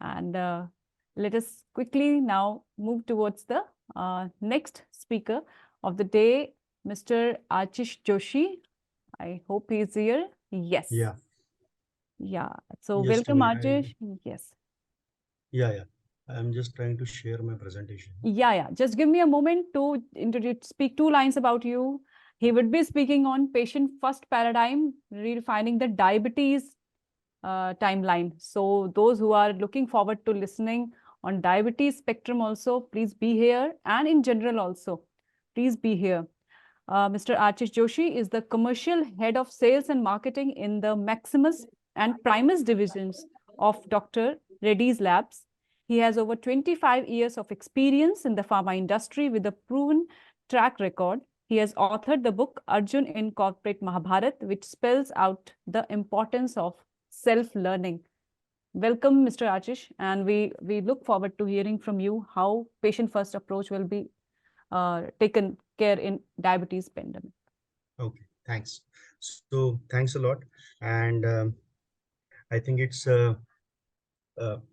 And let us quickly now move towards the next speaker of the day, Mr. Archis Joshi. I hope he is here. Yes. Yeah. Yeah. So Just a welcome, minute. Archis. Yes. Yeah. I'm just trying to share my presentation. Yeah. Just give me a moment to speak two lines about you. He would be speaking on patient first paradigm, redefining the diabetes timeline. So those who are looking forward to listening on diabetes spectrum also, please be here, and in general also, please be here. Mr. Archis Joshi is the commercial head of sales and marketing in the Maximus and Primus divisions of Dr. Reddy's Labs. He has over 25 years of experience in the pharma industry with a proven track record. He has authored the book Arjun in Corporate Mahabharat, which spells out the importance of self-learning. Welcome, Mr. Archis, and we look forward to hearing from you how patient-first approach will be taken care in diabetes pandemic. Okay, thanks. So thanks a lot. And I think it's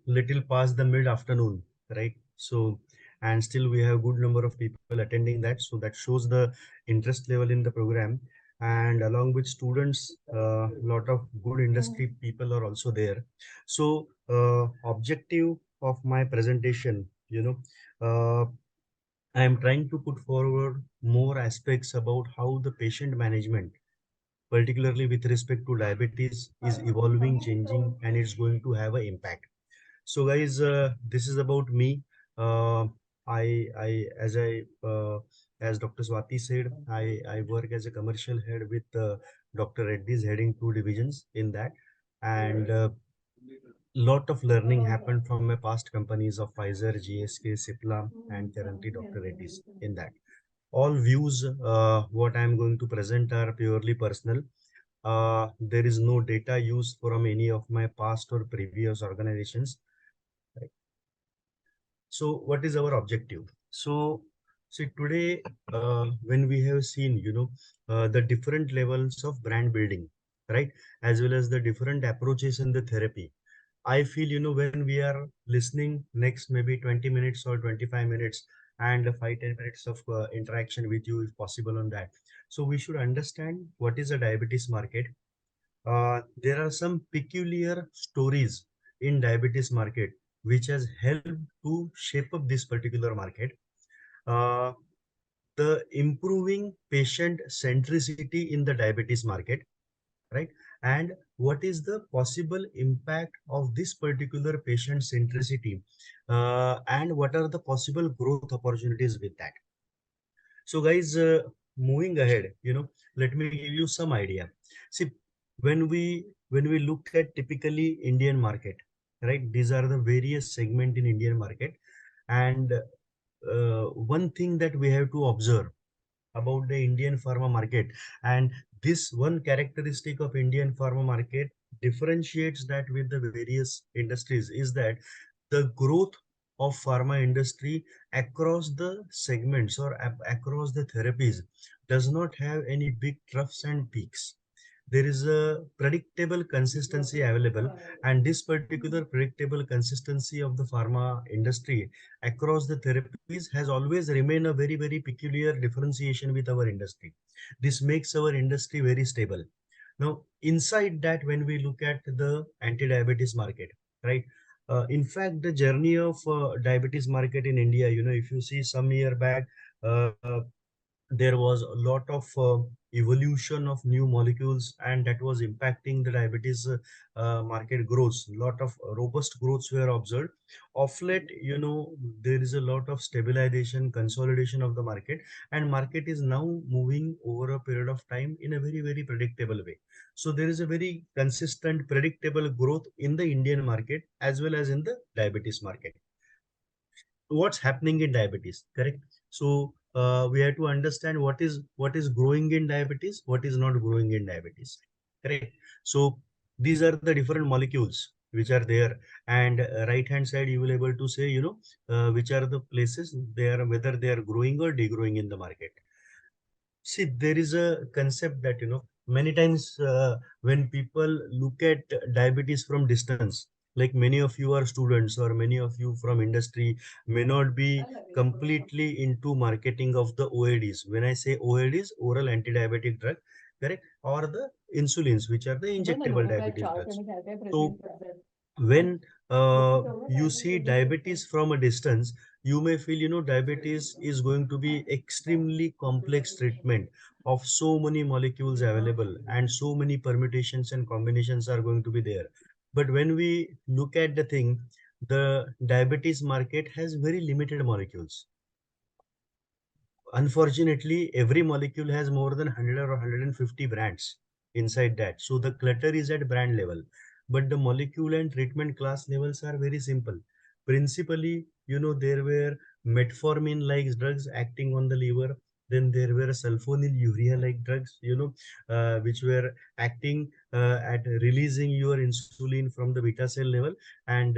little past the mid-afternoon, right? So, and still we have good number of people attending that. So that shows the interest level in the program. And along with students, a lot of good industry people are also there. So objective of my presentation, I am trying to put forward more aspects about how the patient management, particularly with respect to diabetes, is evolving, changing, and it's going to have an impact. So, guys, this is about me. Uh, as Dr. Swati said, I work as a commercial head with Dr. Reddy's heading two divisions in that, and lot of learning happened from my past companies of Pfizer, GSK, Cipla, and currently Dr. Reddy's in that. All views, what I am going to present are purely personal. There is no data used from any of my past or previous organizations. Right. So, what is our objective? So, see today, when we have seen, the different levels of brand building, right, as well as the different approaches in the therapy. I feel, when we are listening next maybe 20 minutes or 25 minutes and 5-10 minutes of interaction with you if possible on that. So we should understand what is a diabetes market. There are some peculiar stories in diabetes market which has helped to shape up this particular market. Uh, the improving patient centricity in the diabetes market, right? And what is the possible impact of this particular patient centricity, and what are the possible growth opportunities with that? So, guys, moving ahead, let me give you some idea. See, when we look at typically Indian market, right? These are the various segment in Indian market, and one thing that we have to observe about the Indian pharma market, and this one characteristic of Indian pharma market differentiates that with the various industries is that the growth of pharma industry across the segments or across the therapies does not have any big troughs and peaks. There is a predictable consistency available, and this particular predictable consistency of the pharma industry across the therapies has always remained a very, very peculiar differentiation with our industry. This makes our industry very stable. Now, inside that, when we look at the anti-diabetes market, right? In fact, the journey of diabetes market in India, if you see some year back, uh, there was a lot of evolution of new molecules, and that was impacting the diabetes market growth. Lot of robust growths were observed. Of late, there is a lot of stabilization, consolidation of the market, and market is now moving over a period of time in a very, very predictable way. So there is a very consistent predictable growth in the Indian market as well as in the diabetes market. What's happening in diabetes, correct? So we have to understand what is growing in diabetes, what is not growing in diabetes, correct? So these are the different molecules which are there, and right hand side you will able to say, which are the places they are, whether they are growing or degrowing in the market. See, there is a concept that, many times when people look at diabetes from distance, like many of you are students or many of you from industry may not be completely into marketing of the OADs. When I say OADs, oral anti-diabetic drug, correct, or the insulins, which are the injectable diabetes drugs. So when you see diabetes from a distance, you may feel, diabetes is going to be extremely complex treatment of so many molecules available and so many permutations and combinations are going to be there. But when we look at the thing, the diabetes market has very limited molecules. Unfortunately, every molecule has more than 100 or 150 brands inside that. So the clutter is at brand level, but the molecule and treatment class levels are very simple. Principally, there were metformin like drugs acting on the liver. Then there were sulfonylurea like drugs, which were acting at releasing your insulin from the beta cell level. And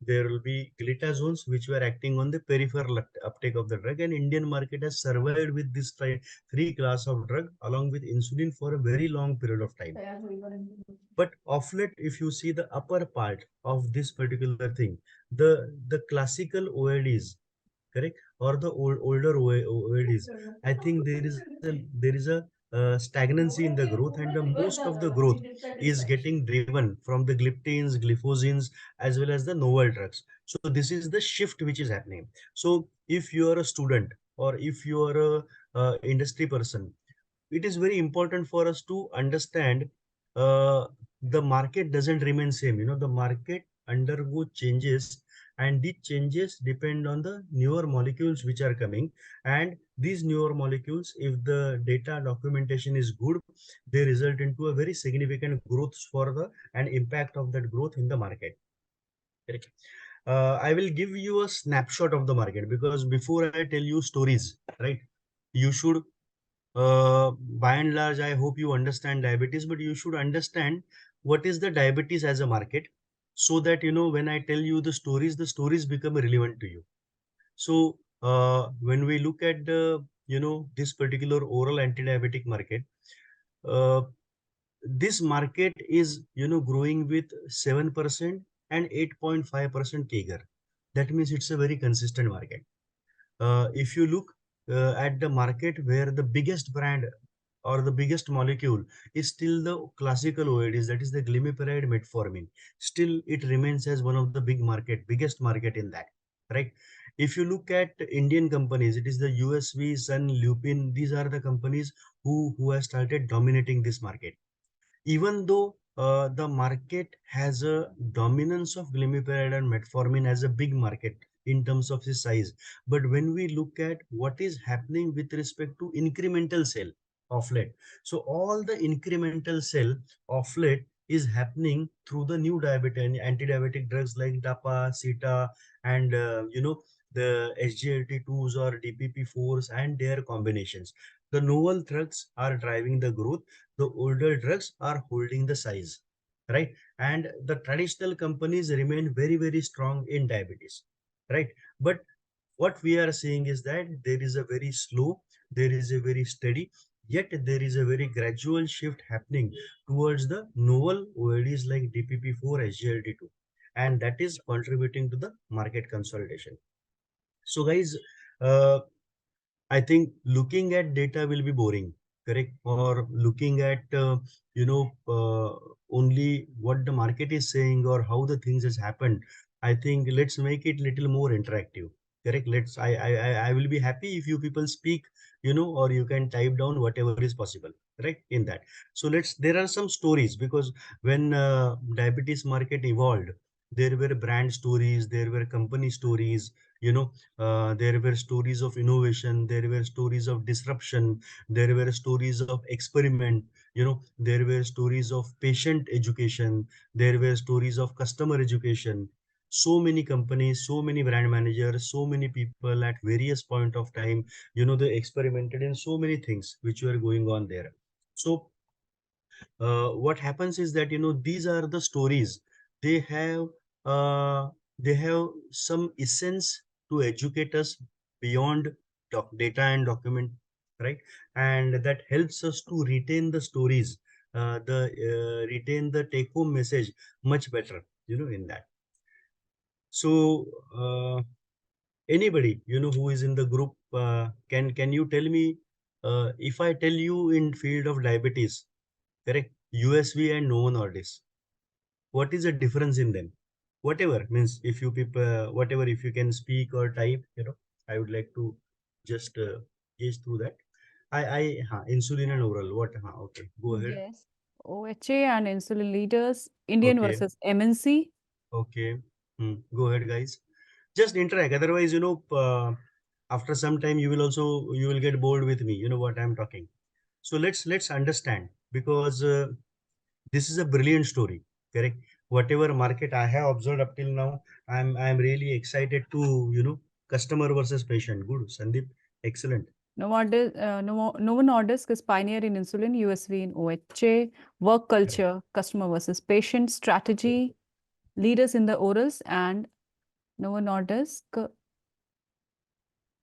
there will be glitazones which were acting on the peripheral uptake of the drug, and Indian market has survived with this three class of drug along with insulin for a very long period of time. But of late, if you see the upper part of this particular thing, the classical OADs, correct, or the older OADs, I think there is a stagnancy in the growth, and the most of the growth is getting driven from the gliptins, glyphosins, as well as the novel drugs. So this is the shift which is happening. So if you are a student or if you are a industry person, it is very important for us to understand the market doesn't remain same. The market undergo changes, and these changes depend on the newer molecules which are coming. And these newer molecules, if the data documentation is good, they result into a very significant growth for the and impact of that growth in the market. Correct. I will give you a snapshot of the market, because before I tell you stories, right, you should by and large, I hope you understand diabetes, but you should understand what is the diabetes as a market, so that when I tell you the stories become relevant to you. So when we look at the this particular oral anti-diabetic market, uh, this market is growing with 7% and 8.5% CAGR. That means it's a very consistent market. If you look at the market where the biggest brand or the biggest molecule is still the classical OADs, that is the glimepiride metformin, still it remains as one of the biggest market in that, right? If you look at Indian companies, it is the USV, Sun, Lupin. These are the companies who have started dominating this market. Even though the market has a dominance of glimepiride and metformin as a big market in terms of the size, but when we look at what is happening with respect to incremental sale of late, so all the incremental sale of late is happening through the new diabetic anti-diabetic drugs like DAPA, CETA, and the SGLT2s or DPP4s and their combinations. The novel drugs are driving the growth, the older drugs are holding the size, right? And the traditional companies remain very, very strong in diabetes, right? But what we are seeing is that there is a very slow, there is a very steady, yet there is a very gradual shift happening towards the novel OADs like DPP4, SGLT2, and that is contributing to the market consolidation. So guys, uh, I think looking at data will be boring, correct? Or looking at only what the market is saying or how the things has happened. I think let's make it little more interactive, correct? Let's. I will be happy if you people speak, or you can type down whatever is possible, right? In that. So let's. There are some stories, because when diabetes market evolved, there were brand stories, there were company stories, there were stories of innovation, there were stories of disruption, there were stories of experiment, there were stories of patient education, there were stories of customer education. So many companies, so many brand managers, so many people at various point of time, they experimented in so many things which were going on there. So what happens is that these are the stories. They have they have some essence to educate us beyond data and document, right? And that helps us to retain the stories, the retain the take home message much better, in that. So anybody who is in the group, can you tell me, if I tell you in field of diabetes, correct, USV and Novo Nordisk, what is the difference in them? Whatever means, if you people, whatever, if you can speak or type, I would like to just gauge through that. Insulin and oral, what, okay, go ahead. Yes. OHA and insulin leaders, Indian Okay, versus MNC. okay. Go ahead, guys. Just interact. Otherwise, after some time, you will get bored with me. You know what I'm talking. So let's understand, because this is a brilliant story. Correct. Whatever market I have observed up till now, I'm really excited to customer versus patient. Good, Sandeep. Excellent. Novo Nordisk is pioneer in insulin, USV in OHA, work Correct. culture, customer versus patient, strategy, leaders in the orals, and Novo Nordisk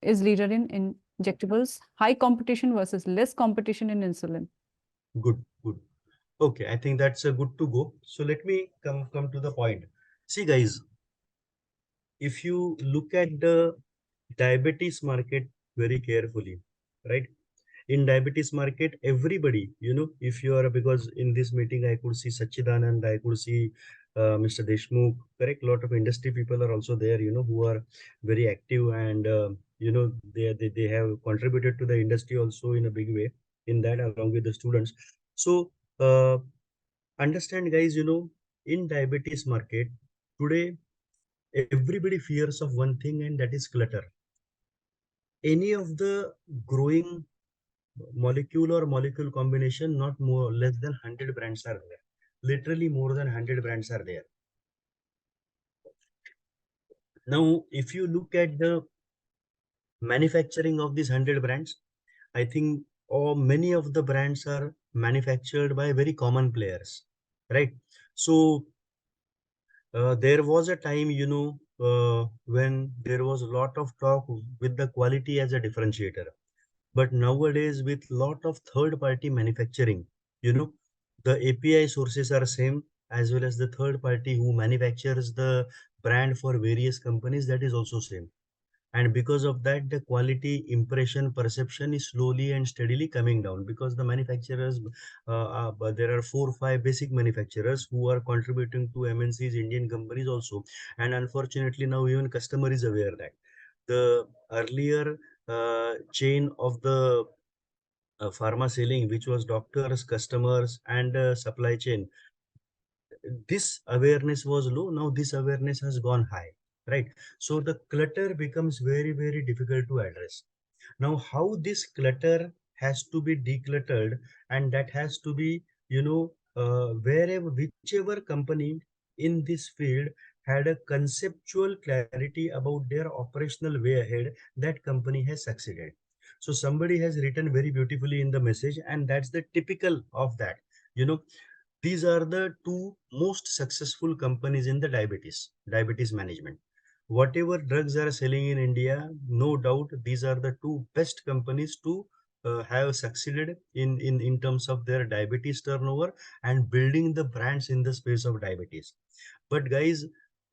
is leader in injectables, high competition versus less competition in insulin. Good. Good. Okay. I think that's a good to go. So let me come to the point. See, guys, if you look at the diabetes market very carefully, right? In diabetes market, everybody, if you are, because in this meeting I could see Sachidanand, I could see Mr. Deshmukh, correct, lot of industry people are also there, who are very active, and they have contributed to the industry also in a big way in that, along with the students. So uh, understand, guys, in diabetes market today, everybody fears of one thing, and that is clutter. Any of the growing molecule or molecule combination, not more less than 100 brands are there. Literally more than 100 brands are there. Now, if you look at the manufacturing of these 100 brands, I think many of the brands are manufactured by very common players, right? So there was a time, when there was a lot of talk with the quality as a differentiator. But nowadays, with lot of third party manufacturing, you know the API sources are same, as well as the third party who manufactures the brand for various companies, that is also same. And because of that, the quality impression perception is slowly and steadily coming down, because the manufacturers, but there are 4 or 5 basic manufacturers who are contributing to MNCs, Indian companies also. And unfortunately, now even customer is aware that the earlier chain of the pharma selling, which was doctors, customers, and supply chain, this awareness was low. Now this awareness has gone high, right? So the clutter becomes very, very difficult to address. Now, how this clutter has to be decluttered, and that has to be, wherever, whichever company in this field had a conceptual clarity about their operational way ahead, that company has succeeded. So somebody has written very beautifully in the message, and that's the typical of that. You know, these are the two most successful companies in the diabetes management. Whatever drugs are selling in India, no doubt these are the two best companies to have succeeded in terms of their diabetes turnover and building the brands in the space of diabetes. But guys,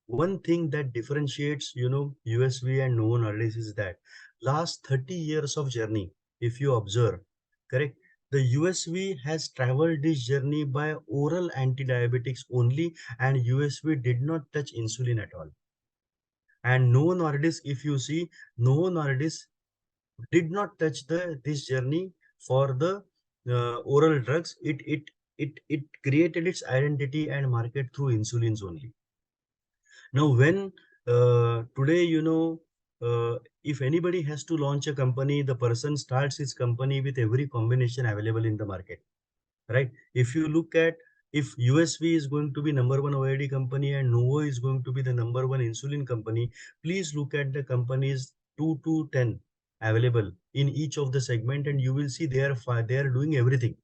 one thing that differentiates, USV and Novo Nordisk is that last 30 years of journey, if you observe, correct, the USV has traveled this journey by oral anti-diabetics only, and USV did not touch insulin at all. And Novo Nordisk, if you see, Novo Nordisk did not touch this journey for the oral drugs. It created its identity and market through insulins only. Now, when today, if anybody has to launch a company, the person starts his company with every combination available in the market, right? If you look at, if USV is going to be number one OID company and Novo is going to be the number one insulin company, please look at the companies 2 to 10 available in each of the segment, and you will see they are doing everything,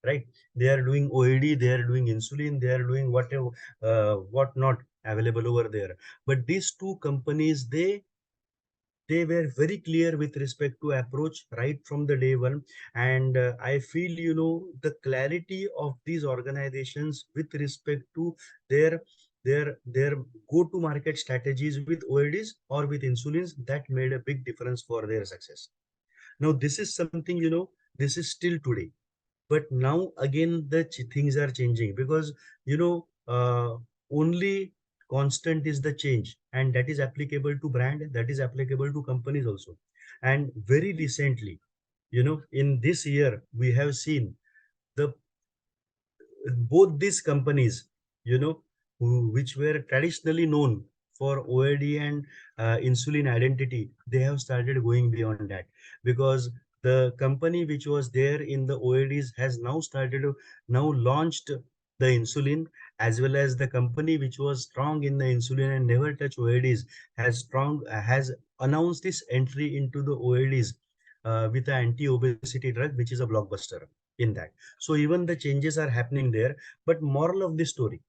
right? They are doing OAD, they are doing insulin, they are doing whatever, what not available over there. But these two companies, they were very clear with respect to approach right from the day one. And I feel, the clarity of these organizations with respect to their their go-to-market strategies with OADs or with insulins, that made a big difference for their success. Now, this is something, this is still today. But now again, the things are changing because, only constant is the change, and that is applicable to brand, that is applicable to companies also. And very recently, in this year, we have seen the both these companies, which were traditionally known for OAD and insulin identity, they have started going beyond that, because the company which was there in the OADs has now launched the insulin, as well as the company which was strong in the insulin and never touch OADs has announced this entry into the OADs with an anti-obesity drug, which is a blockbuster in that. So even the changes are happening there. But moral of this story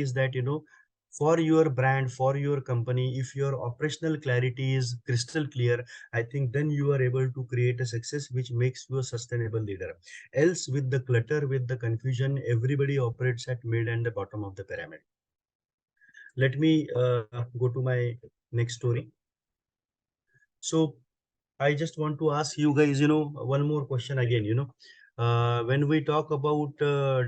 is that, for your brand, for your company, if your operational clarity is crystal clear, I think then you are able to create a success which makes you a sustainable leader. Else, with the clutter, with the confusion, everybody operates at mid and the bottom of the pyramid. Let me go to my next story. So I just want to ask you guys, one more question again. When we talk about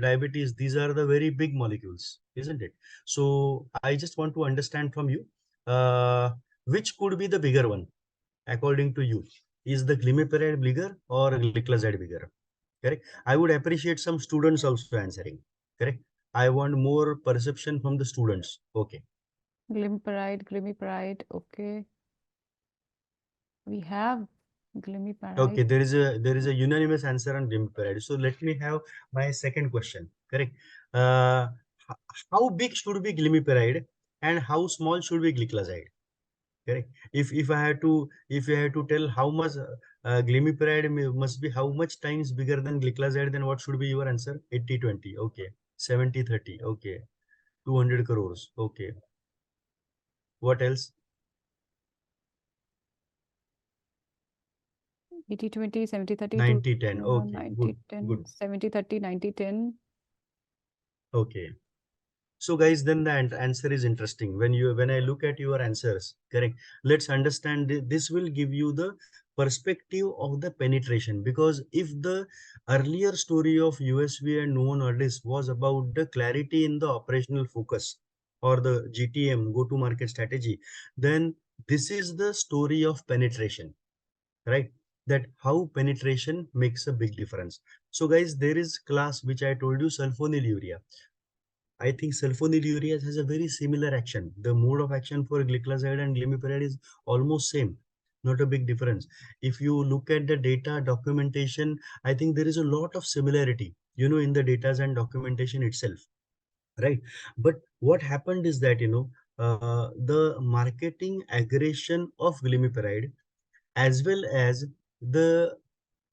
diabetes, these are the very big molecules, isn't it? So I just want to understand from you, uh, which could be the bigger one, according to you? Is the glimepiride bigger or gliclazide bigger? Correct. I would appreciate some students also answering. Correct. I want more perception from the students. Okay. Glimepiride. Okay. We have Okay, glimepiride. there is a unanimous answer on glimepiride. So let me have my second question. Correct. Uh, how big should be glimepiride and how small should be gliclazide? Correct. If I had to tell how much glimepiride must be how much times bigger than gliclazide, then what should be your answer? 80-20. Okay. 70-30. Okay. 200 crores. Okay. What else? 80-20, 70-30 to 90-10. Okay. Good. 90-10, Good. 70-30, 90-10. Okay. So guys, then the answer is interesting. When I look at your answers, correct? Let's understand this will give you the perspective of the penetration, because if the earlier story of USV and Novo Nordisk was about the clarity in the operational focus or the GTM, go to market strategy, then this is the story of penetration, right? That how penetration makes a big difference. So guys, there is class which I told you, sulfonylurea. I think sulfonylurea has a very similar action. The mode of action for gliclazide and glimepiride is almost same, not a big difference. If you look at the data documentation, I think there is a lot of similarity, in the data and documentation itself, right? But what happened is that, the marketing aggression of glimepiride, as well as the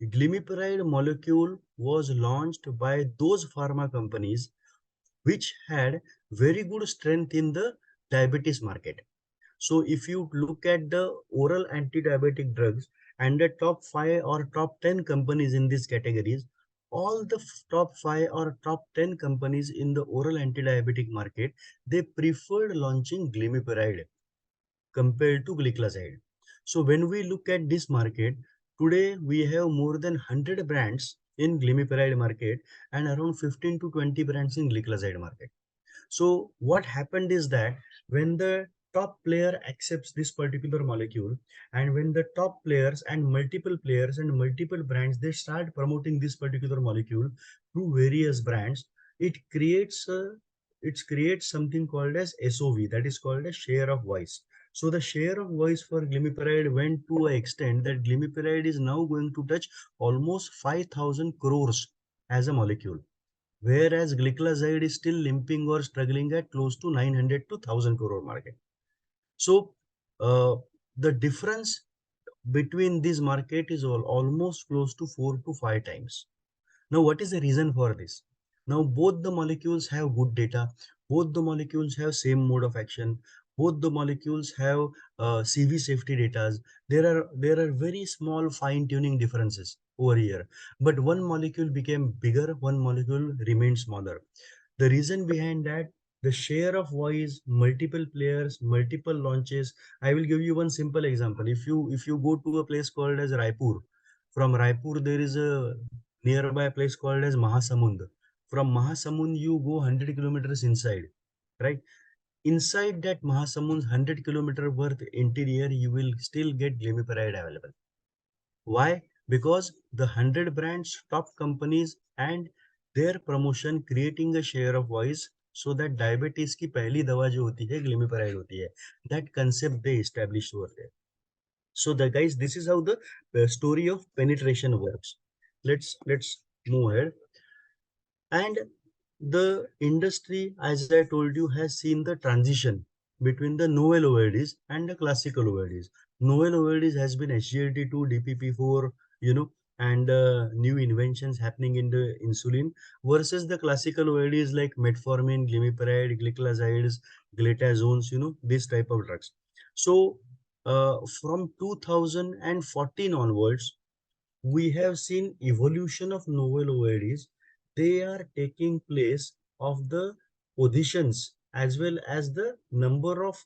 glimepiride molecule, was launched by those pharma companies which had very good strength in the diabetes market. So if you look at the oral anti-diabetic drugs and the top 5 or top 10 companies in these categories, all the top 5 or top 10 companies in the oral anti-diabetic market, they preferred launching glimepiride compared to gliclazide. So when we look at this market, today we have more than 100 brands in glimepiride market and around 15 to 20 brands in gliclazide market. So what happened is that when the top player accepts this particular molecule, and when the top players and multiple brands, they start promoting this particular molecule through various brands, it creates something called as SOV, that is called as share of voice. So the share of voice for glimepiride went to an extent that glimepiride is now going to touch almost 5,000 crores as a molecule, whereas gliclazide is still limping or struggling at close to 900 to 1000 crore market. So uh, the difference between this market is almost close to 4 to 5 times. Now, what is the reason for this? Now, both the molecules have good data. Both the molecules have same mode of action. Both the molecules have CV safety data. There are very small fine tuning differences over here. But one molecule became bigger, one molecule remained smaller. The reason behind that, The share of voice, multiple players, multiple launches. I will give you one simple example. If you go to a place called as Raipur, from Raipur there is a nearby place called as Mahasamund. From Mahasamund you go 100 kilometers inside, right? Inside that Mahasamund's 100-kilometer worth interior, you will still get glimepiride available. Why? Because the 100 brands, top companies and their promotion creating a share of voice so that diabetes की पहली दवा जो होती है glimepiride होती है. That concept they established over there. So the guys, this is how the story of penetration works. Let's move ahead. And the industry, as I told you, has seen the transition between the novel OADs and the classical OADs. Novel OADs has been SGLT2, DPP4, and new inventions happening in the insulin versus the classical OADs like metformin, glimepiride, glycosides, glitazones, this type of drugs. So from 2014 onwards, we have seen evolution of novel OADs. They are taking place of the positions as well as the number of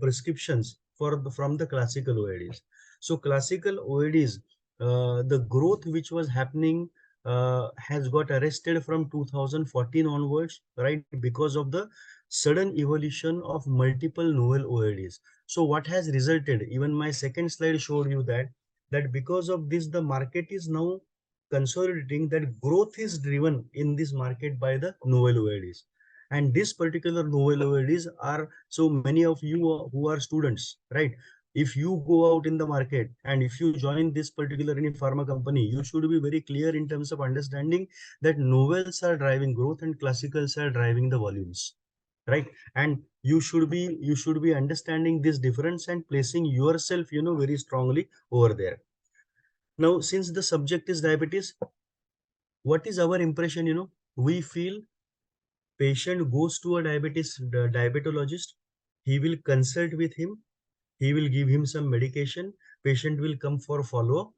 prescriptions from the classical OADs. So classical OADs, the growth which was happening has got arrested from 2014 onwards, right? Because of the sudden evolution of multiple novel OADs. So what has resulted? Even my second slide showed you that because of this the market is now consolidating, that growth is driven in this market by the novel OADs. And this particular novel OADs are, so many of you who are students, right? If you go out in the market and if you join this particular any pharma company, you should be very clear in terms of understanding that novels are driving growth and classicals are driving the volumes, right? And you should be understanding this difference and placing yourself very strongly over there. Now, since the subject is diabetes, what is our impression? We feel patient goes to a diabetologist. He will consult with him. He will give him some medication. Patient will come for follow-up.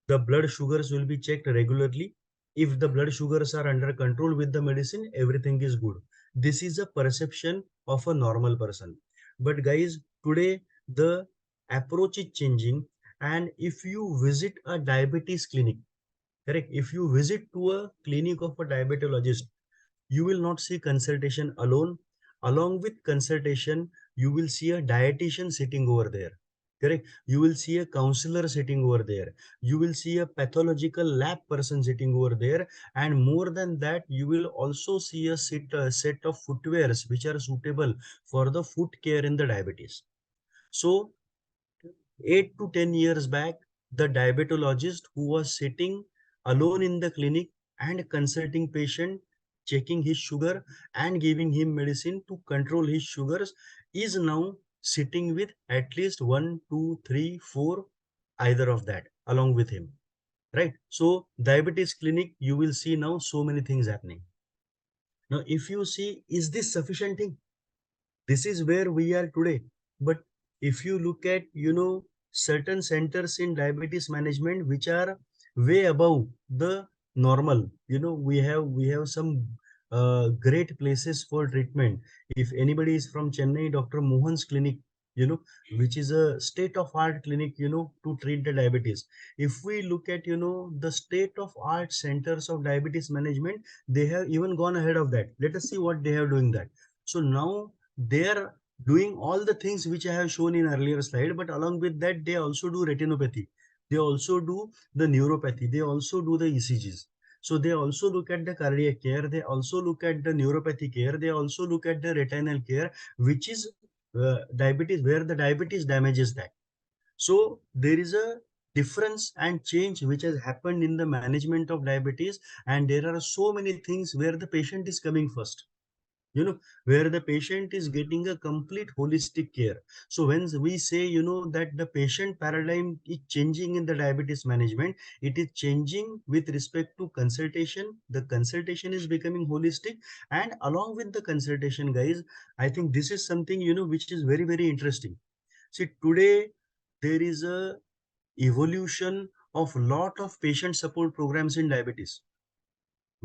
The blood sugars will be checked regularly. If the blood sugars are under control with the medicine, everything is good. This is a perception of a normal person. But guys, today the approach is changing. And if you visit a diabetes clinic, correct, if you visit to a clinic of a diabetologist, you will not see consultation alone. Along with consultation, you will see a dietitian sitting over there, correct? You will see a counselor sitting over there. You will see a pathological lab person sitting over there. And more than that, you will also see set of footwears which are suitable for the foot care in the diabetes. So 8 to 10 years back, the diabetologist who was sitting alone in the clinic and consulting patient, checking his sugar and giving him medicine to control his sugars, is now sitting with at least one, two, three, four, either of that along with him, right? So diabetes clinic, you will see now so many things happening. Now, if you see, is this sufficient thing? This is where we are today. But if you look at certain centers in diabetes management which are way above the normal, we have some great places for treatment. If anybody is from Chennai, Dr. Mohan's clinic, you know which is a state of art clinic, to treat the diabetes. If we look at the state of art centers of diabetes management, they have even gone ahead of that. Let us see what they are doing that. So now they are doing all the things which I have shown in earlier slide, but along with that, they also do retinopathy. They also do the neuropathy. They also do the ECGs. So they also look at the cardiac care. They also look at the neuropathy care. They also look at the retinal care, which is diabetes, where the diabetes damages that. So there is a difference and change which has happened in the management of diabetes, and there are so many things where the patient is coming first, where the patient is getting a complete holistic care. So when we say that the patient paradigm is changing in the diabetes management, it is changing with respect to consultation. The consultation is becoming holistic, and along with the consultation, guys, I think this is something which is very, very interesting. See, today there is a evolution of lot of patient support programs in diabetes.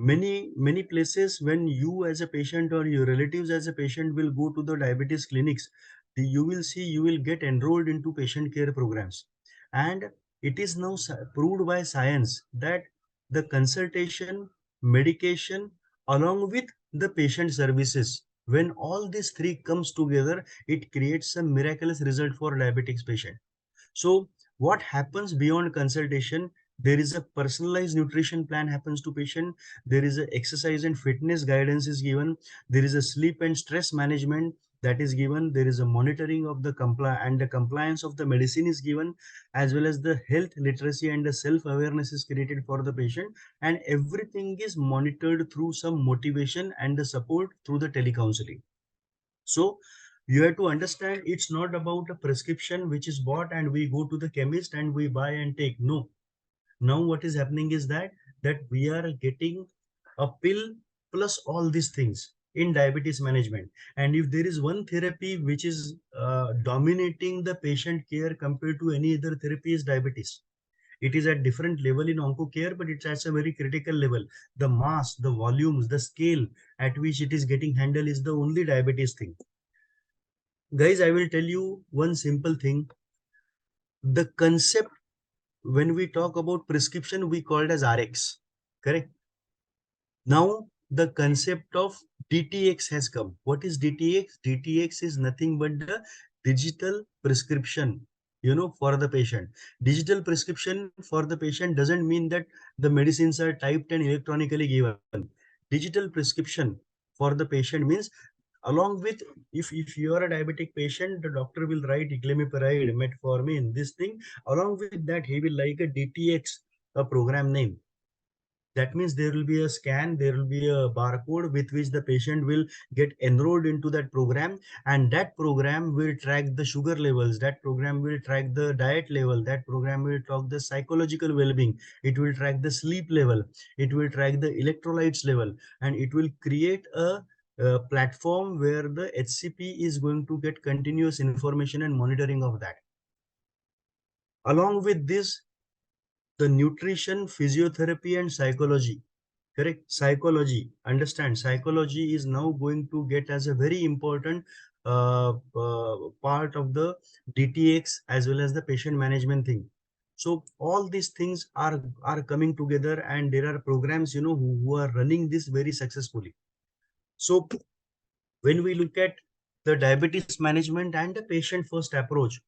many places, when you as a patient or your relatives as a patient will go to the diabetes clinics, you will see, you will get enrolled into patient care programs. And it is now proved by science that the consultation, medication, along with the patient services, when all these three comes together, it creates a miraculous result for diabetics patient. So what happens beyond consultation? There is a personalized nutrition plan happens to patient. There is a exercise and fitness guidance is given. There is a sleep and stress management that is given. There is a monitoring of the the compliance of the medicine is given, as well as the health literacy and the self awareness is created for the patient, and everything is monitored through some motivation and the support through the telecounseling. So you have to understand, it's not about a prescription which is bought and we go to the chemist and we buy and take. No. Now what is happening is that we are getting a pill plus all these things in diabetes management. And if there is one therapy which is dominating the patient care compared to any other therapy, is diabetes. It is at different level in onco care, but it's at a very critical level. The mass, the volumes, the scale at which it is getting handled is the only diabetes thing. Guys, I will tell you one simple thing. The concept, when we talk about prescription, we call it as RX, correct? Now the concept of DTX has come. What is DTX? DTX is nothing but the digital prescription, for the patient. Digital prescription for the patient doesn't mean that the medicines are typed and electronically given. Digital prescription for the patient means, along with, if you are a diabetic patient, the doctor will write glimepiride, metformin, this thing. Along with that, he will like a DTX, a program name. That means there will be a scan, there will be a barcode with which the patient will get enrolled into that program, and that program will track the sugar levels, that program will track the diet level, that program will track the psychological well-being, it will track the sleep level, it will track the electrolytes level, and it will create a platform where the HCP is going to get continuous information and monitoring of that. Along with this, the nutrition, physiotherapy, and psychology. Correct? Psychology. Understand, psychology is now going to get as a very important part of the DTX as well as the patient management thing. So all these things are coming together, and there are programs, who are running this very successfully. So when we look at the diabetes management and the patient first approach,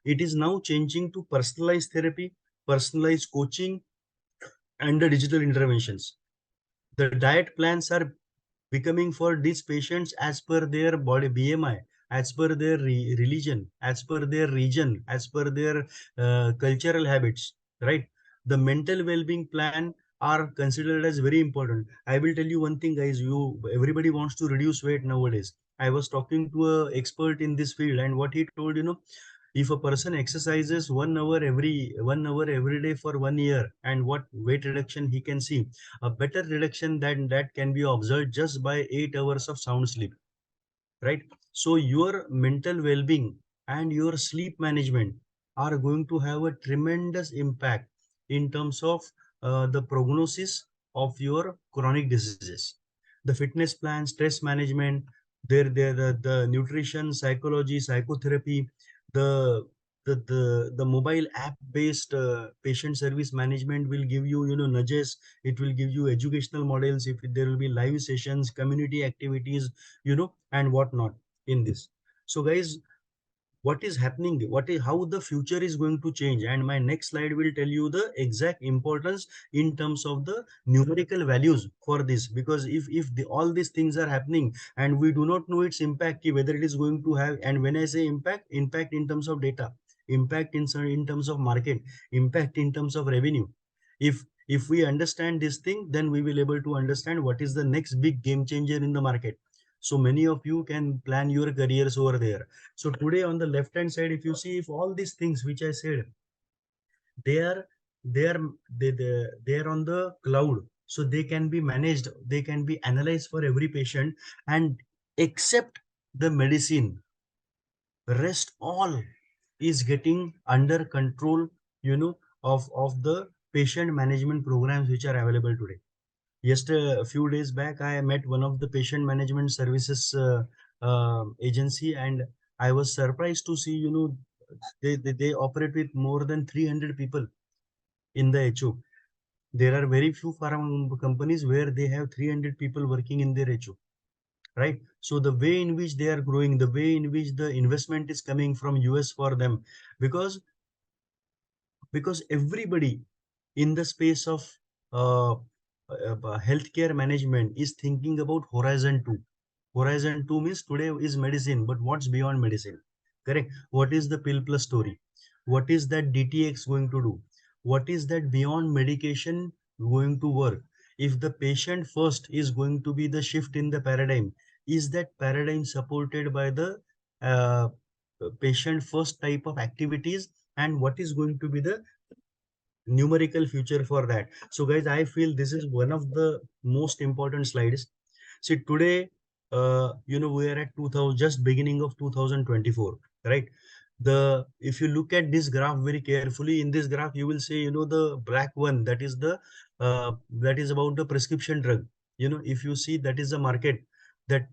it is now changing to personalized therapy, personalized coaching, and the digital interventions. The diet plans are becoming for these patients as per their body BMI, as per their religion, as per their region, as per their cultural habits, right? The mental well-being plan are considered as very important. I will tell you one thing, guys. Everybody wants to reduce weight nowadays. I was talking to a expert in this field, and what he told, if a person exercises 1 hour every day for 1 year, and what weight reduction he can see, a better reduction than that can be observed just by 8 hours of sound sleep, right? So your mental well-being and your sleep management are going to have a tremendous impact in terms of the prognosis of your chronic diseases. The fitness plan, stress management, the nutrition, psychology, psychotherapy, the the mobile app based patient service management will give you, nudges. It will give you educational models, if there will be live sessions, community activities, and whatnot in this. So guys, what is happening, how the future is going to change, and my next slide will tell you the exact importance in terms of the numerical values for this. Because if all these things are happening and we do not know its impact, whether it is going to have, and when I say impact in terms of data, impact in terms of market, impact in terms of revenue, if we understand this thing, then we will able to understand what is the next big game changer in the market. So many of you can plan your careers over there. So today on the left hand side, if you see, if all these things which I said, they are they are they are on the cloud, so they can be managed, they can be analyzed for every patient, and except the medicine, rest all is getting under control, of the patient management programs which are available today. Yesterday, a few days back, I met one of the patient management services agency, and I was surprised to see, they operate with more than 300 people in the HO. There are very few pharma companies where they have 300 people working in their HO, right? So the way in which they are growing, the way in which the investment is coming from US for them, because everybody in the space of healthcare management is thinking about horizon 2. Horizon 2 means today is medicine, but what's beyond medicine? Correct. What is the pill plus story? What is that DTX going to do? What is that beyond medication going to work? If the patient first is going to be the shift in the paradigm, is that paradigm supported by the uh, patient first type of activities, and what is going to be the numerical future for that? So guys, I feel this is one of the most important slides. See, today, we are at 2000, just beginning of 2024, right? If you look at this graph very carefully, in this graph, you will see, the black one, that is about the prescription drug. If you see, that is the market that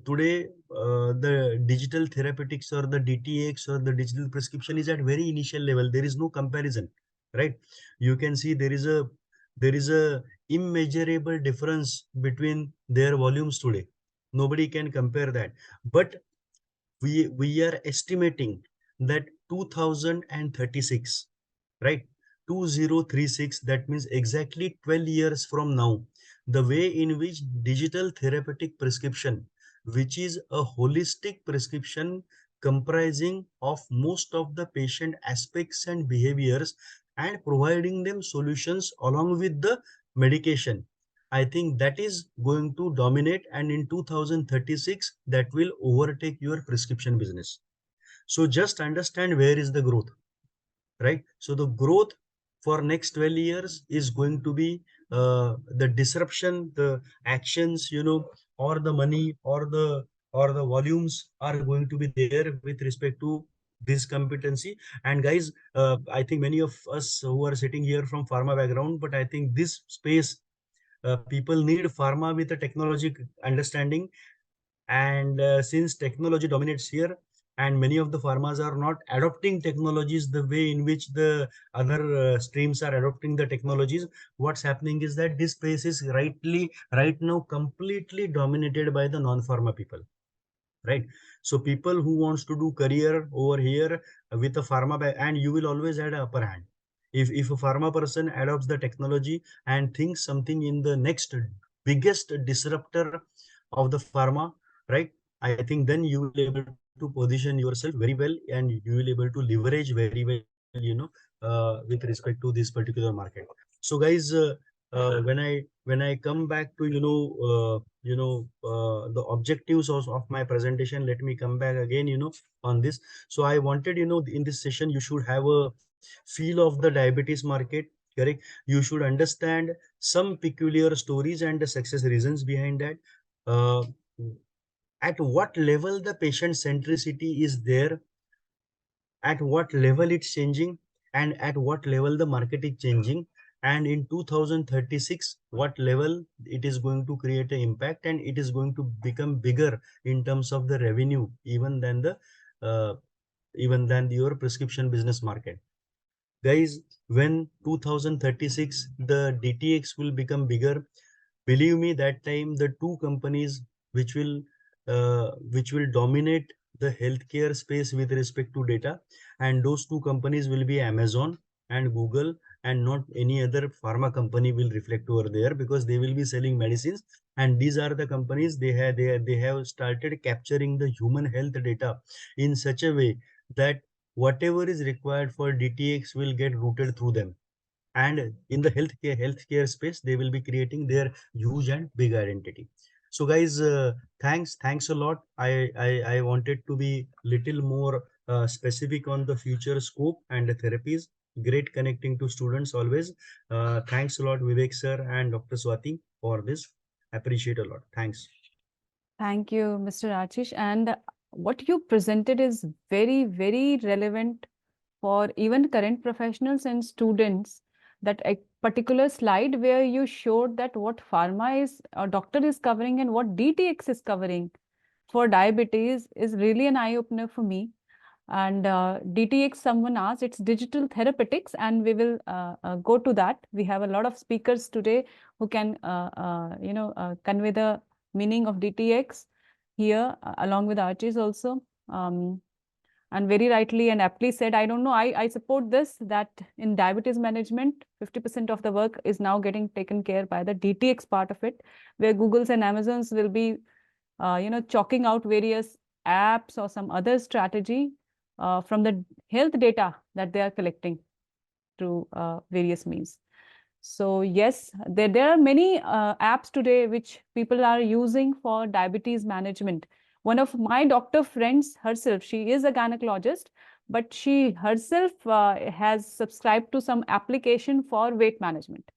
today, the digital therapeutics or the DTX or the digital prescription is at very initial level. There is no comparison, right? You can see there is a immeasurable difference between their volumes today. Nobody can compare that. But we are estimating that 2036, right? 2036, that means exactly 12 years from now, the way in which digital therapeutic prescription, which is a holistic prescription comprising of most of the patient aspects and behaviors, and providing them solutions along with the medication, I think that is going to dominate, and in 2036 that will overtake your prescription business. So just understand where is the growth, right? So the growth for next 12 years is going to be the disruption, the actions, or the money, or the volumes are going to be there with respect to this competency. And guys, I think many of us who are sitting here from pharma background, but I think this space, people need pharma with a technology understanding. And since technology dominates here, and many of the pharmas are not adopting technologies the way in which the other streams are adopting the technologies, what's happening is that this space is right now completely dominated by the non-pharma people, right? So people who wants to do career over here with a pharma and you will always had a upper hand. If a pharma person adopts the technology and thinks something in the next biggest disruptor of the pharma, right? I think then you will able to position yourself very well, and you will able to leverage very well, with respect to this particular market. So guys, when I come back to the objectives of my presentation, let me come back again on this. So I wanted, in this session you should have a feel of the diabetes market, correct? You should understand some peculiar stories and the success reasons behind that. uh, at what level the patient centricity is there, at what level it's changing, and at what level the market is changing, and in 2036 what level it is going to create an impact, and it is going to become bigger in terms of the revenue uh, even than your prescription business market. Guys, when 2036 the DTX will become bigger, believe me, that time the two companies which will dominate the healthcare space with respect to data, and those two companies will be Amazon and Google, and not any other pharma company will reflect over there, because they will be selling medicines. And these are the companies, they have started capturing the human health data in such a way that whatever is required for DTX will get routed through them. And in the healthcare space, they will be creating their huge and big identity. So guys, thanks a lot. I wanted to be little more specific on the future scope and the therapies. Great connecting to students always. Thanks a lot, Vivek sir and Dr. Swati, for this. Appreciate a lot. Thanks. Thank you, Mr. Archis. And what you presented is very, very relevant for even current professionals and students that a particular slide where you showed that what pharma is, a doctor is covering and what DTX is covering for diabetes is really an eye opener for me. And DTX, someone asked, it's digital therapeutics, and we will go to that. We have a lot of speakers today who can, convey the meaning of DTX here, along with Archis also. And very rightly and aptly said, I don't know, I support this, that in diabetes management, 50% of the work is now getting taken care by the DTX part of it, where Googles and Amazons will be, chalking out various apps or some other strategy from the health data that they are collecting through various means. So yes, there are many apps today which people are using for diabetes management. One of my doctor friends herself, she is a gynecologist, but she herself has subscribed to some application for weight management.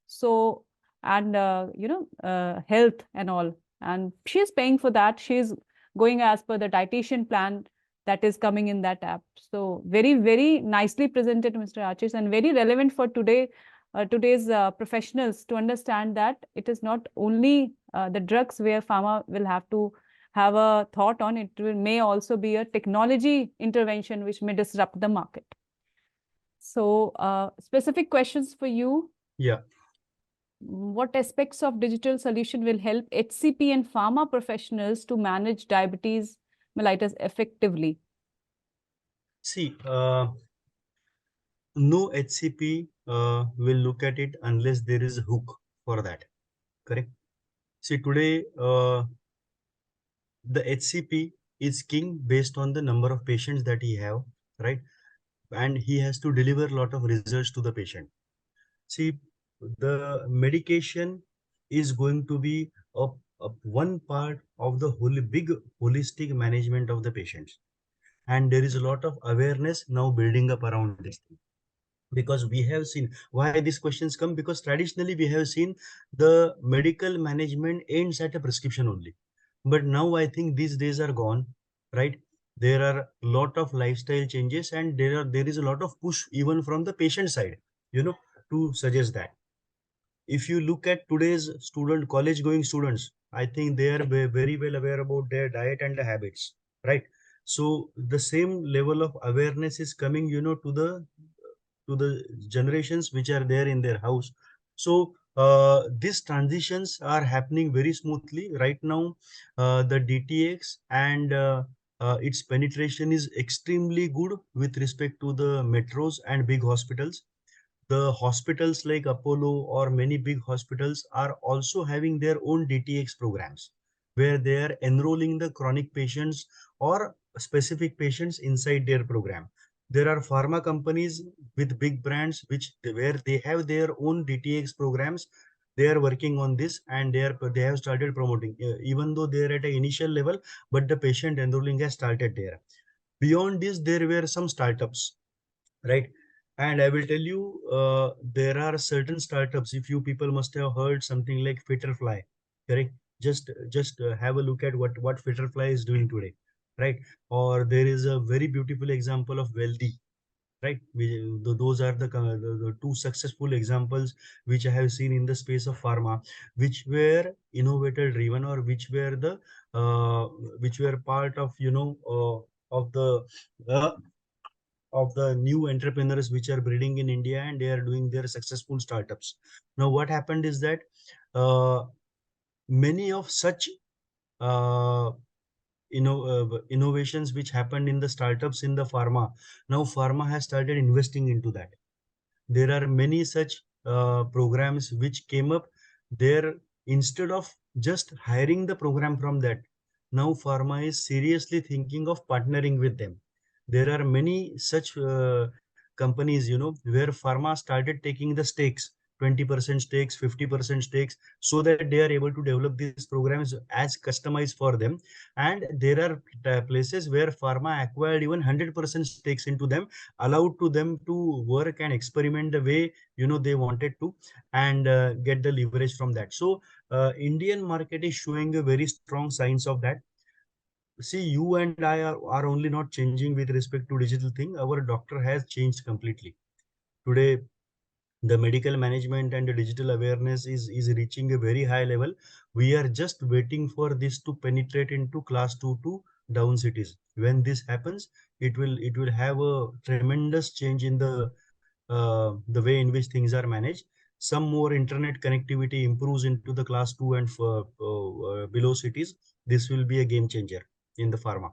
So, and health and all. And she is paying for that. She is going as per the dietitian plan that is coming in that app. So very, very nicely presented, Mr. Archis, and very relevant for today's professionals to understand that it is not only the drugs where pharma will have to have a thought on, it may also be a technology intervention which may disrupt the market. So specific questions for you. Yeah. What aspects of digital solution will help HCP and pharma professionals to manage diabetes mellitus effectively? See, no HCP will look at it unless there is a hook for that. Correct. See, today the HCP is king based on the number of patients that he have, right? And he has to deliver a lot of results to the patient. See, the medication is going to be a one part of the whole big holistic management of the patients. And there is a lot of awareness now building up around this thing. Because we have seen why these questions come, because traditionally we have seen the medical management ends at a prescription only. But now I think these days are gone, right? There are a lot of lifestyle changes, and there is a lot of push even from the patient side, to suggest that. If you look at today's college going students, I think they are very well aware about their diet and the habits, right? So the same level of awareness is coming, to the generations which are there in their house. So these transitions are happening very smoothly right now. The DTX and its penetration is extremely good with respect to the metros and big hospitals. The hospitals like Apollo or many big hospitals are also having their own DTX programs where they are enrolling the chronic patients or specific patients inside their program. There are pharma companies with big brands where they have their own DTX programs. They are working on this, and they have started promoting, even though they are at an initial level, but the patient enrolling has started there. Beyond this, there were some startups, right? And I will tell you, there are certain startups, if you people must have heard something like Fitterfly, correct? Just have a look at what Fitterfly is doing today, right? Or there is a very beautiful example of Wealthy, right? Those are the two successful examples which I have seen in the space of pharma, which were innovator driven, or uh, which were part of uh, of the new entrepreneurs which are breeding in India, and they are doing their successful startups. Now, what happened is that uh, many of such uh, innovations which happened in the startups in the pharma, now pharma has started investing into that. There are many such programs which came up there. Instead of just hiring the program from that, now pharma is seriously thinking of partnering with them. There are many such companies, where pharma started taking the stakes, 20% stakes, 50% stakes, so that they are able to develop these programs as customized for them. And there are places where pharma acquired even 100% stakes into them, allowed to them to work and experiment the way they wanted to, and get the leverage from that. So Indian market is showing a very strong signs of that. See, you and I are only not changing with respect to digital thing. Our doctor has changed completely today. The medical management and the digital awareness is reaching a very high level. We are just waiting for this to penetrate into class 2 to down cities. When this happens, it will have a tremendous change in the way in which things are managed. Some more internet connectivity improves into the class 2 and below cities. This will be a game changer in the pharma.